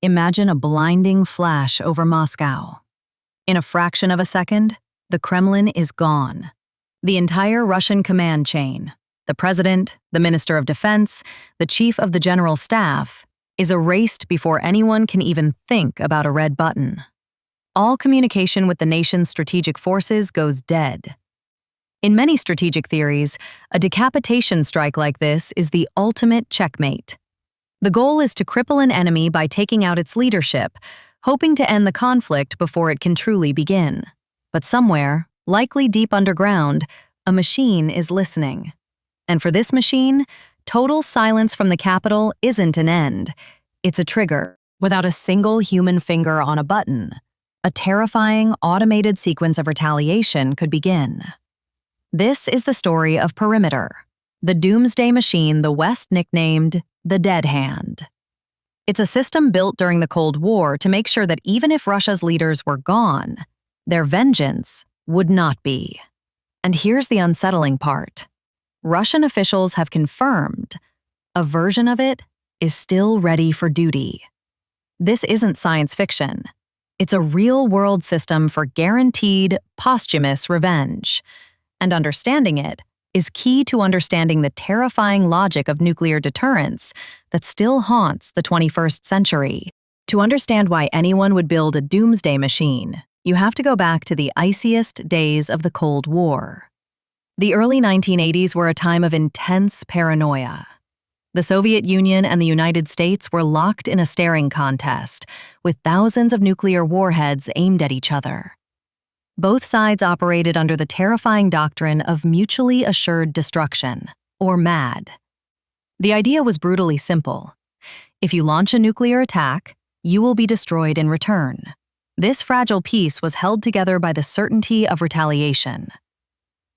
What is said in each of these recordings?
Imagine a blinding flash over Moscow. In a fraction of a second, the Kremlin is gone. The entire Russian command chain, the president, the minister of defense, the chief of the general staff, is erased before anyone can even think about a red button. All communication with the nation's strategic forces goes dead. In many strategic theories, a decapitation strike like this is the ultimate checkmate. The goal is to cripple an enemy by taking out its leadership, hoping to end the conflict before it can truly begin. But somewhere, likely deep underground, a machine is listening. And for this machine, total silence from the capital isn't an end. It's a trigger. Without a single human finger on a button, a terrifying, automated sequence of retaliation could begin. This is the story of Perimeter, the doomsday machine the West nicknamed the Dead Hand. It's a system built during the Cold War to make sure that even if Russia's leaders were gone, their vengeance would not be. And here's the unsettling part. Russian officials have confirmed a version of it is still ready for duty. This isn't science fiction. It's a real-world system for guaranteed, posthumous revenge. And understanding it is key to understanding the terrifying logic of nuclear deterrence that still haunts the 21st century. To understand why anyone would build a doomsday machine, you have to go back to the iciest days of the Cold War. The early 1980s were a time of intense paranoia. The Soviet Union and the United States were locked in a staring contest, with thousands of nuclear warheads aimed at each other. Both sides operated under the terrifying doctrine of mutually assured destruction, or MAD. The idea was brutally simple. If you launch a nuclear attack, you will be destroyed in return. This fragile peace was held together by the certainty of retaliation.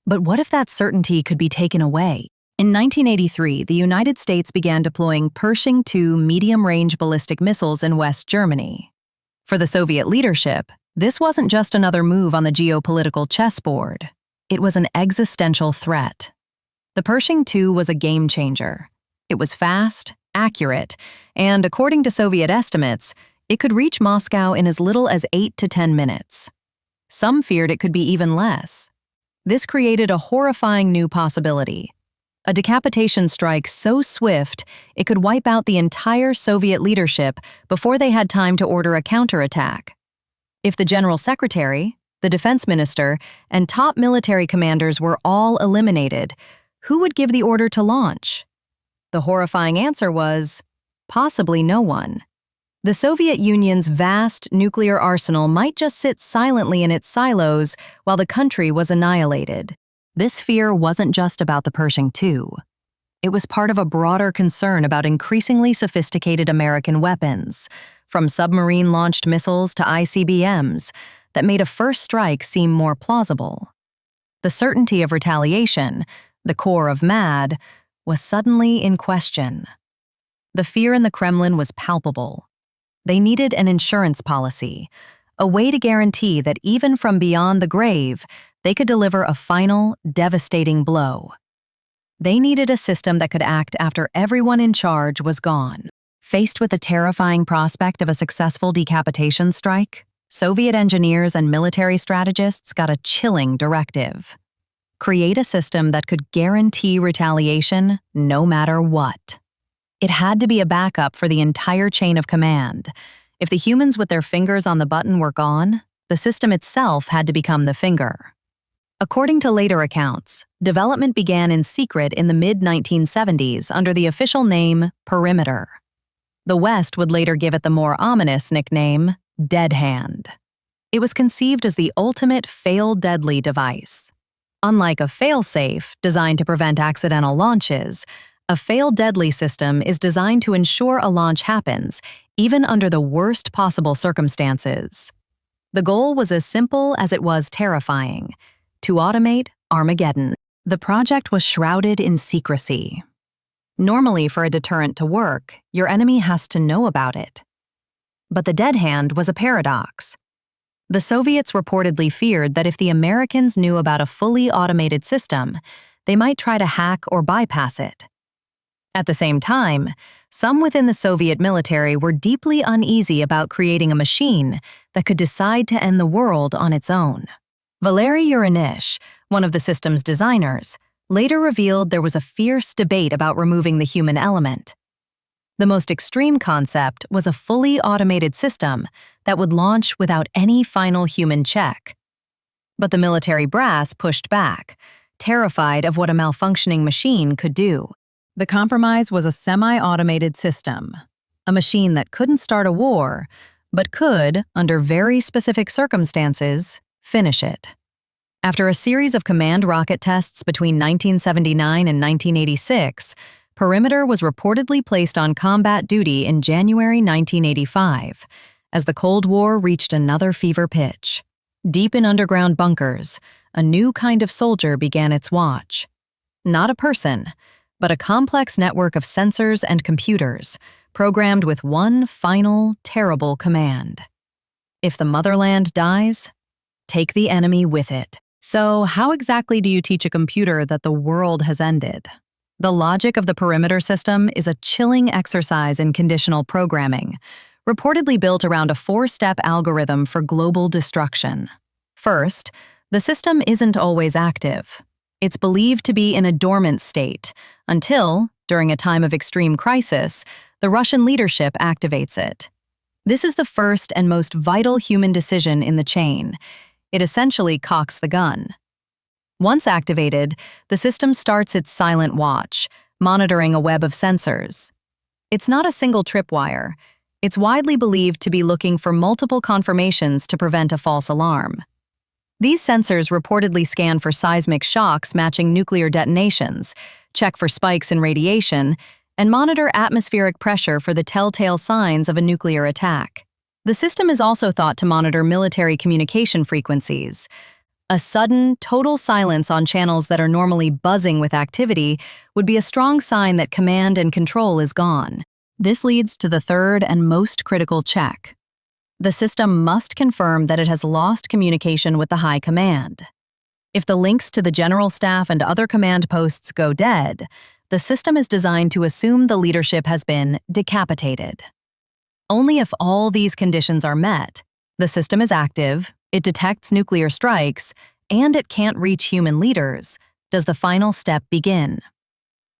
But what if that certainty could be taken away? In 1983, the United States began deploying Pershing II medium-range ballistic missiles in West Germany. For the Soviet leadership, this wasn't just another move on the geopolitical chessboard. It was an existential threat. The Pershing II was a game changer. It was fast, accurate, and according to Soviet estimates, it could reach Moscow in as little as 8 to 10 minutes. Some feared it could be even less. This created a horrifying new possibility. A decapitation strike so swift it could wipe out the entire Soviet leadership before they had time to order a counterattack. If the General Secretary, the Defense Minister, and top military commanders were all eliminated, who would give the order to launch? The horrifying answer was, possibly no one. The Soviet Union's vast nuclear arsenal might just sit silently in its silos while the country was annihilated. This fear wasn't just about the Pershing II. It was part of a broader concern about increasingly sophisticated American weapons, from submarine-launched missiles to ICBMs, that made a first strike seem more plausible. The certainty of retaliation, the core of MAD, was suddenly in question. The fear in the Kremlin was palpable. They needed an insurance policy, a way to guarantee that even from beyond the grave, they could deliver a final, devastating blow. They needed a system that could act after everyone in charge was gone. Faced with the terrifying prospect of a successful decapitation strike, Soviet engineers and military strategists got a chilling directive. Create a system that could guarantee retaliation no matter what. It had to be a backup for the entire chain of command. If the humans with their fingers on the button were gone, the system itself had to become the finger. According to later accounts, development began in secret in the mid-1970s under the official name Perimeter. The West would later give it the more ominous nickname, Dead Hand. It was conceived as the ultimate fail-deadly device. Unlike a fail-safe designed to prevent accidental launches, a fail-deadly system is designed to ensure a launch happens, even under the worst possible circumstances. The goal was as simple as it was terrifying: to automate Armageddon. The project was shrouded in secrecy. Normally, for a deterrent to work, your enemy has to know about it. But the Dead Hand was a paradox. The Soviets reportedly feared that if the Americans knew about a fully automated system, they might try to hack or bypass it. At the same time, some within the Soviet military were deeply uneasy about creating a machine that could decide to end the world on its own. Valery Uranich, one of the system's designers, later revealed there was a fierce debate about removing the human element. The most extreme concept was a fully automated system that would launch without any final human check. But the military brass pushed back, terrified of what a malfunctioning machine could do. The compromise was a semi-automated system, a machine that couldn't start a war, but could, under very specific circumstances, finish it. After a series of command rocket tests between 1979 and 1986, Perimeter was reportedly placed on combat duty in January 1985, as the Cold War reached another fever pitch. Deep in underground bunkers, a new kind of soldier began its watch. Not a person, but a complex network of sensors and computers, programmed with one final, terrible command. If the motherland dies, take the enemy with it. So, how exactly do you teach a computer that the world has ended? The logic of the Perimeter system is a chilling exercise in conditional programming, reportedly built around a four-step algorithm for global destruction. First, the system isn't always active. It's believed to be in a dormant state until, during a time of extreme crisis, the Russian leadership activates it. This is the first and most vital human decision in the chain. It essentially cocks the gun. Once activated, the system starts its silent watch, monitoring a web of sensors. It's not a single tripwire. It's widely believed to be looking for multiple confirmations to prevent a false alarm. These sensors reportedly scan for seismic shocks matching nuclear detonations, check for spikes in radiation, and monitor atmospheric pressure for the telltale signs of a nuclear attack. The system is also thought to monitor military communication frequencies. A sudden, total silence on channels that are normally buzzing with activity would be a strong sign that command and control is gone. This leads to the third and most critical check. The system must confirm that it has lost communication with the high command. If the links to the general staff and other command posts go dead, the system is designed to assume the leadership has been decapitated. Only if all these conditions are met, the system is active, it detects nuclear strikes, and it can't reach human leaders, does the final step begin.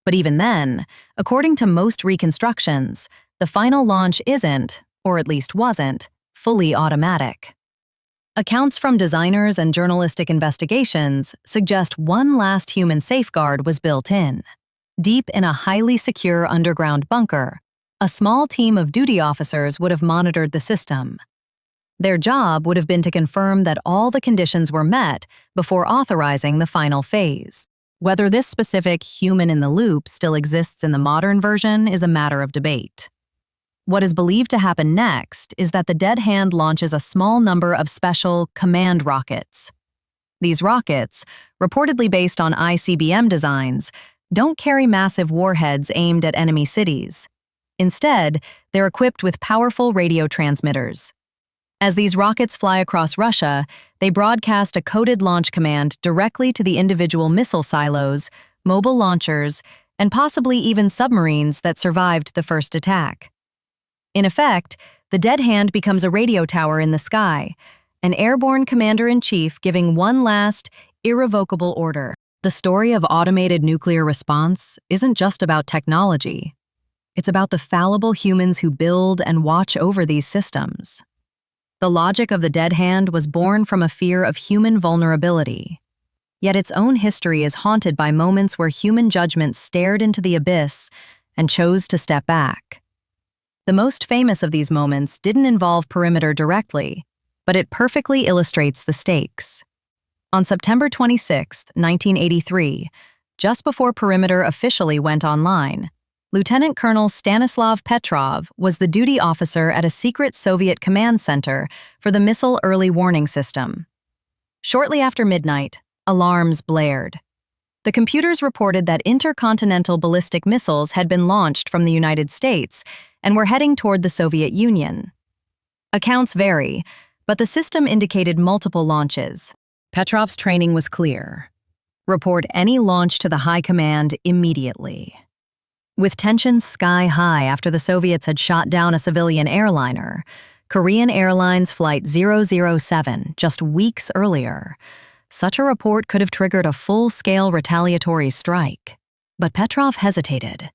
But even then, according to most reconstructions, the final launch isn't, or at least wasn't, fully automatic. Accounts from designers and journalistic investigations suggest one last human safeguard was built in. Deep in a highly secure underground bunker, a small team of duty officers would have monitored the system. Their job would have been to confirm that all the conditions were met before authorizing the final phase. Whether this specific human in the loop still exists in the modern version is a matter of debate. What is believed to happen next is that the dead hand launches a small number of special command rockets. These rockets, reportedly based on ICBM designs, don't carry massive warheads aimed at enemy cities. Instead, they're equipped with powerful radio transmitters. As these rockets fly across Russia, they broadcast a coded launch command directly to the individual missile silos, mobile launchers, and possibly even submarines that survived the first attack. In effect, the dead hand becomes a radio tower in the sky, an airborne commander-in-chief giving one last, irrevocable order. The story of automated nuclear response isn't just about technology. It's about the fallible humans who build and watch over these systems. The logic of the dead hand was born from a fear of human vulnerability. Yet its own history is haunted by moments where human judgment stared into the abyss and chose to step back. The most famous of these moments didn't involve Perimeter directly, but it perfectly illustrates the stakes. On September 26, 1983, just before Perimeter officially went online, Lieutenant Colonel Stanislav Petrov was the duty officer at a secret Soviet command center for the Missile Early Warning System. Shortly after midnight, alarms blared. The computers reported that intercontinental ballistic missiles had been launched from the United States and were heading toward the Soviet Union. Accounts vary, but the system indicated multiple launches. Petrov's training was clear. Report any launch to the high command immediately. With tensions sky high after the Soviets had shot down a civilian airliner, Korean Airlines Flight 007 just weeks earlier, such a report could have triggered a full-scale retaliatory strike. But Petrov hesitated.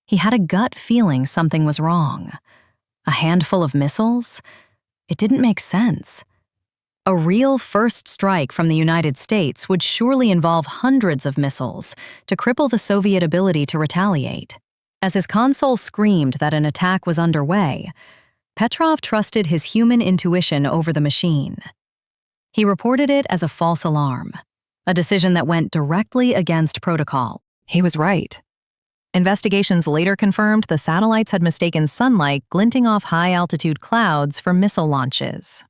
He had a gut feeling something was wrong. A handful of missiles? It didn't make sense. A real first strike from the United States would surely involve hundreds of missiles to cripple the Soviet ability to retaliate. As his console screamed that an attack was underway, Petrov trusted his human intuition over the machine. He reported it as a false alarm, a decision that went directly against protocol. He was right. Investigations later confirmed the satellites had mistaken sunlight glinting off high-altitude clouds for missile launches.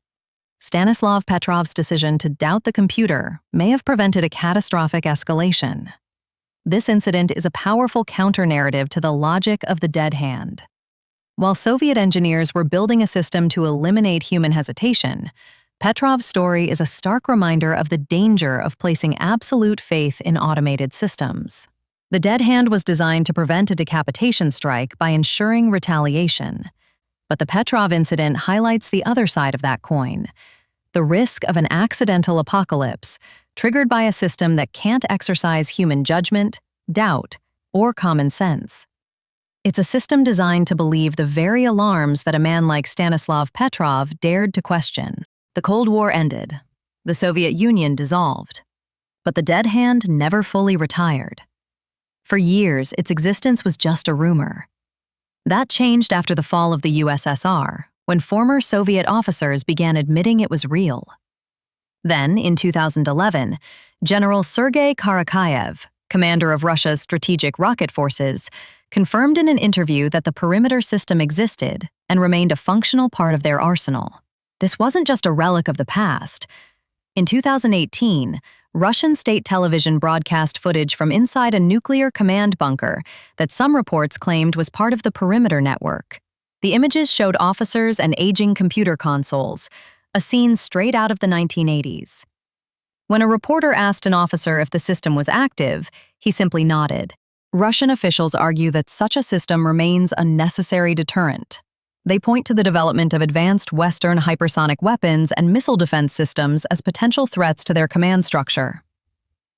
Stanislav Petrov's decision to doubt the computer may have prevented a catastrophic escalation. This incident is a powerful counter-narrative to the logic of the dead hand. While Soviet engineers were building a system to eliminate human hesitation, Petrov's story is a stark reminder of the danger of placing absolute faith in automated systems. The dead hand was designed to prevent a decapitation strike by ensuring retaliation. But the Petrov incident highlights the other side of that coin, the risk of an accidental apocalypse triggered by a system that can't exercise human judgment, doubt, or common sense. It's a system designed to believe the very alarms that a man like Stanislav Petrov dared to question. The Cold War ended. The Soviet Union dissolved. But the dead hand never fully retired. For years, its existence was just a rumor. That changed after the fall of the USSR, when former Soviet officers began admitting it was real. Then, in 2011, General Sergei Karakayev, commander of Russia's strategic rocket forces, confirmed in an interview that the perimeter system existed and remained a functional part of their arsenal. This wasn't just a relic of the past. In 2018, Russian state television broadcast footage from inside a nuclear command bunker that some reports claimed was part of the perimeter network. The images showed officers and aging computer consoles, a scene straight out of the 1980s. When a reporter asked an officer if the system was active, he simply nodded. Russian officials argue that such a system remains a necessary deterrent. They point to the development of advanced Western hypersonic weapons and missile defense systems as potential threats to their command structure.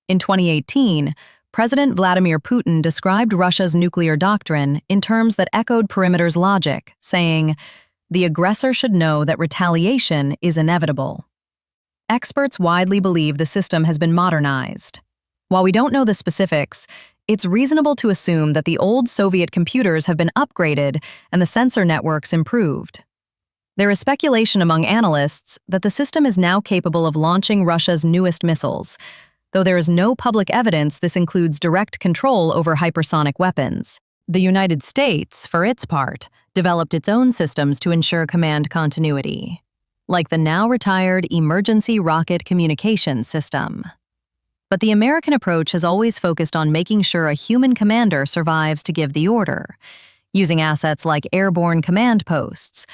In 2018, President Vladimir Putin described Russia's nuclear doctrine in terms that echoed perimeter's logic, saying, "The aggressor should know that retaliation is inevitable." Experts widely believe the system has been modernized. While we don't know the specifics, it's reasonable to assume that the old Soviet computers have been upgraded and the sensor networks improved. There is speculation among analysts that the system is now capable of launching Russia's newest missiles, though there is no public evidence this includes direct control over hypersonic weapons. The United States, for its part, developed its own systems to ensure command continuity, like the now-retired Emergency Rocket Communications System. But the American approach has always focused on making sure a human commander survives to give the order, using assets like airborne command posts,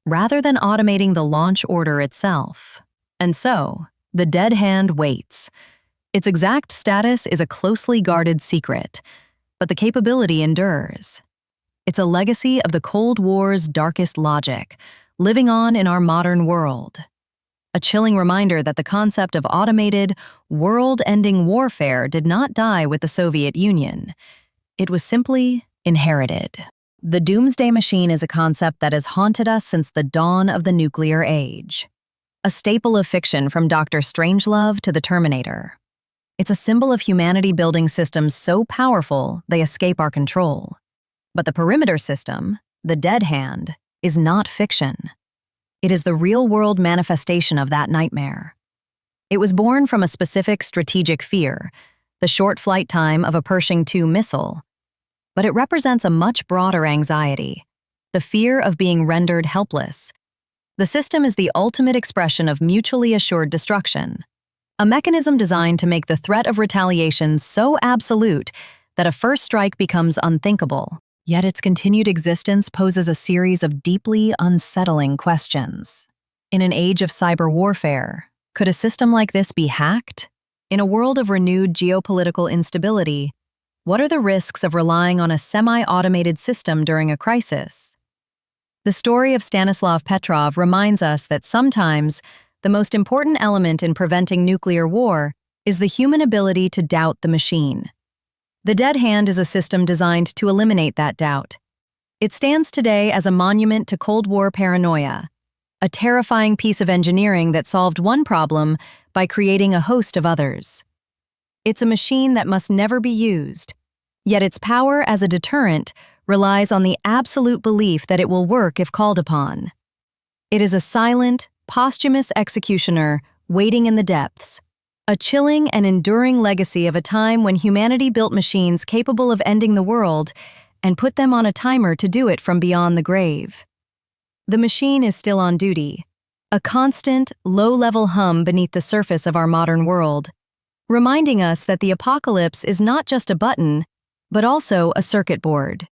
rather than automating the launch order itself. And so, the dead hand waits. Its exact status is a closely guarded secret, but the capability endures. It's a legacy of the Cold War's darkest logic, living on in our modern world. A chilling reminder that the concept of automated, world-ending warfare did not die with the Soviet Union. It was simply inherited. The Doomsday machine is a concept that has haunted us since the dawn of the nuclear age. A staple of fiction from Dr. Strangelove to the Terminator. It's a symbol of humanity building systems so powerful they escape our control. But the perimeter system, the dead hand, is not fiction. It is the real-world manifestation of that nightmare. It was born from a specific strategic fear, the short flight time of a Pershing II missile. But it represents a much broader anxiety, the fear of being rendered helpless. The system is the ultimate expression of mutually assured destruction, a mechanism designed to make the threat of retaliation so absolute that a first strike becomes unthinkable. Yet its continued existence poses a series of deeply unsettling questions. In an age of cyber warfare, could a system like this be hacked? In a world of renewed geopolitical instability, what are the risks of relying on a semi-automated system during a crisis? The story of Stanislav Petrov reminds us that sometimes the most important element in preventing nuclear war is the human ability to doubt the machine. The dead hand is a system designed to eliminate that doubt. It stands today as a monument to Cold War paranoia, a terrifying piece of engineering that solved one problem by creating a host of others. It's a machine that must never be used, yet its power as a deterrent relies on the absolute belief that it will work if called upon. It is a silent, posthumous executioner waiting in the depths, a chilling and enduring legacy of a time when humanity built machines capable of ending the world and put them on a timer to do it from beyond the grave. The machine is still on duty, a constant, low-level hum beneath the surface of our modern world, reminding us that the apocalypse is not just a button, but also a circuit board.